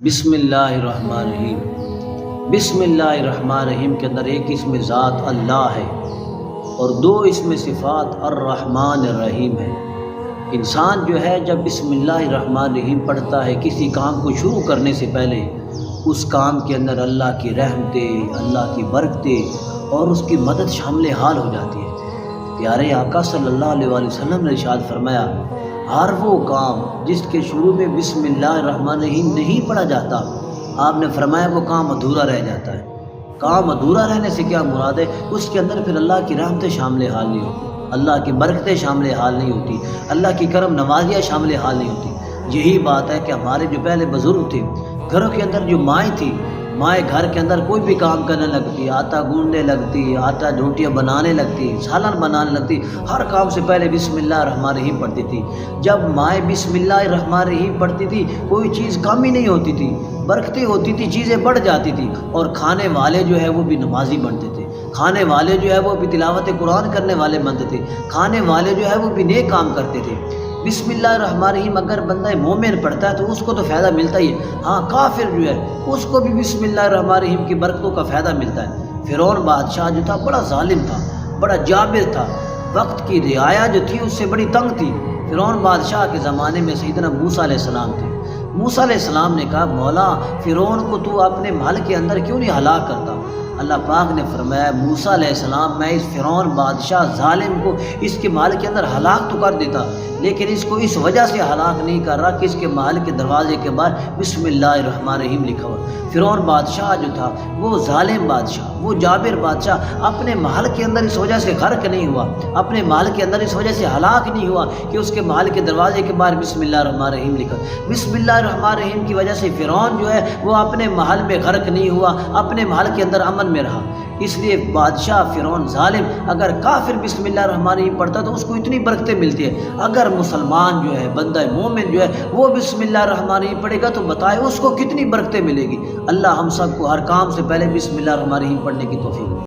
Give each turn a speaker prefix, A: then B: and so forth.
A: بسم اللہ الرحمن الرحیم۔ بسم اللہ الرحمن الرحیم کے اندر ایک اسم ذات اللہ ہے اور دو اسم صفات الرحمن الرحیم ہے۔ انسان جو ہے جب بسم اللہ الرحمن الرحیم پڑھتا ہے کسی کام کو شروع کرنے سے پہلے اس کام کے اندر اللہ کی رحمتیں، اللہ کی برکتیں اور اس کی مدد شامل حال ہو جاتی ہے۔ پیارے آقا صلی اللہ علیہ وآلہ وسلم نے ارشاد فرمایا، ہر وہ کام جس کے شروع میں بسم اللہ الرحمن الرحیم نہیں پڑھا جاتا، آپ نے فرمایا وہ کام ادھورا رہ جاتا ہے۔ کام ادھورا رہنے سے کیا مراد ہے؟ اس کے اندر پھر اللہ کی رحمتیں شامل حال نہیں ہوتی، اللہ کی برکتیں شامل حال نہیں ہوتی، اللہ کی کرم نوازیاں شامل حال نہیں ہوتی۔ یہی بات ہے کہ ہمارے جو پہلے بزرگ تھے، گھروں کے اندر جو مائیں تھیں، مائیں گھر کے اندر کوئی بھی کام کرنے لگتی، آٹا گوندنے لگتی، آٹا روٹیاں بنانے لگتی، سالن بنانے لگتی، ہر کام سے پہلے بسم اللہ الرحمن الرحیم پڑھتی تھی۔ جب مائیں بسم اللہ الرحمن الرحیم پڑھتی تھی کوئی چیز کم ہی نہیں ہوتی تھی، برکتیں ہوتی تھی، چیزیں بڑھ جاتی تھی، اور کھانے والے جو ہے وہ بھی نمازی بنتے تھے، کھانے والے جو ہے وہ بھی تلاوت قرآن کرنے والے بنتے تھے، کھانے والے جو ہے وہ بھی نیک کام کرتے تھے۔ بسم اللہ الرحمن الرحیم اگر بندہ مومن پڑھتا ہے تو اس کو تو فائدہ ملتا ہی ہے، ہاں کافر جو ہے اس کو بھی بسم اللہ الرحمن الرحیم کی برکتوں کا فائدہ ملتا ہے۔ فرعون بادشاہ جو تھا بڑا ظالم تھا، بڑا جابر تھا، وقت کی رعایا جو تھی اس سے بڑی تنگ تھی۔ فرعون بادشاہ کے زمانے میں سیدنا موسیٰ علیہ السلام تھے۔ موسیٰ علیہ السلام نے کہا، مولا فرعون کو تو اپنے محل کے اندر کیوں نہیں ہلاک کرتا؟ اللہ پاک نے فرمایا، موسیٰ علیہ السلام میں اس فرعون بادشاہ ظالم کو اس کے محل کے اندر ہلاک تو کر دیتا، لیکن اس کو اس وجہ سے ہلاک نہیں کر رہا کہ اس کے محل کے دروازے کے بعد بسم اللہ الرحمن الرحیم لکھا ہوا۔ فرعون بادشاہ جو تھا وہ ظالم بادشاہ، وہ جابر بادشاہ اپنے محل کے اندر اس وجہ سے غرق نہیں ہوا، اپنے محل کے اندر اس وجہ سے ہلاک نہیں ہوا کہ اس کے محل کے دروازے کے بعد بسم اللہ الرحمن الرحیم لکھا۔ بسم اللہ الرحمن الرحیم کی وجہ سے فرعون جو ہے وہ اپنے محل میں غرق نہیں ہوا، اپنے محل کے اندر امن میں رہا۔ اس لیے بادشاہ فرعون ظالم اگر کافر بسم اللہ الرحمن الرحیم پڑھتا تو اس کو اتنی برکتیں ملتی ہے، اگر مسلمان جو ہے بندہ مومن جو ہے وہ بسم اللہ الرحمن الرحیم پڑھے گا تو بتائے اس کو کتنی برکتیں ملے گی۔ اللہ ہم سب کو ہر کام سے پہلے بسم اللہ الرحمن الرحیم پڑھنے کی توفیق دے۔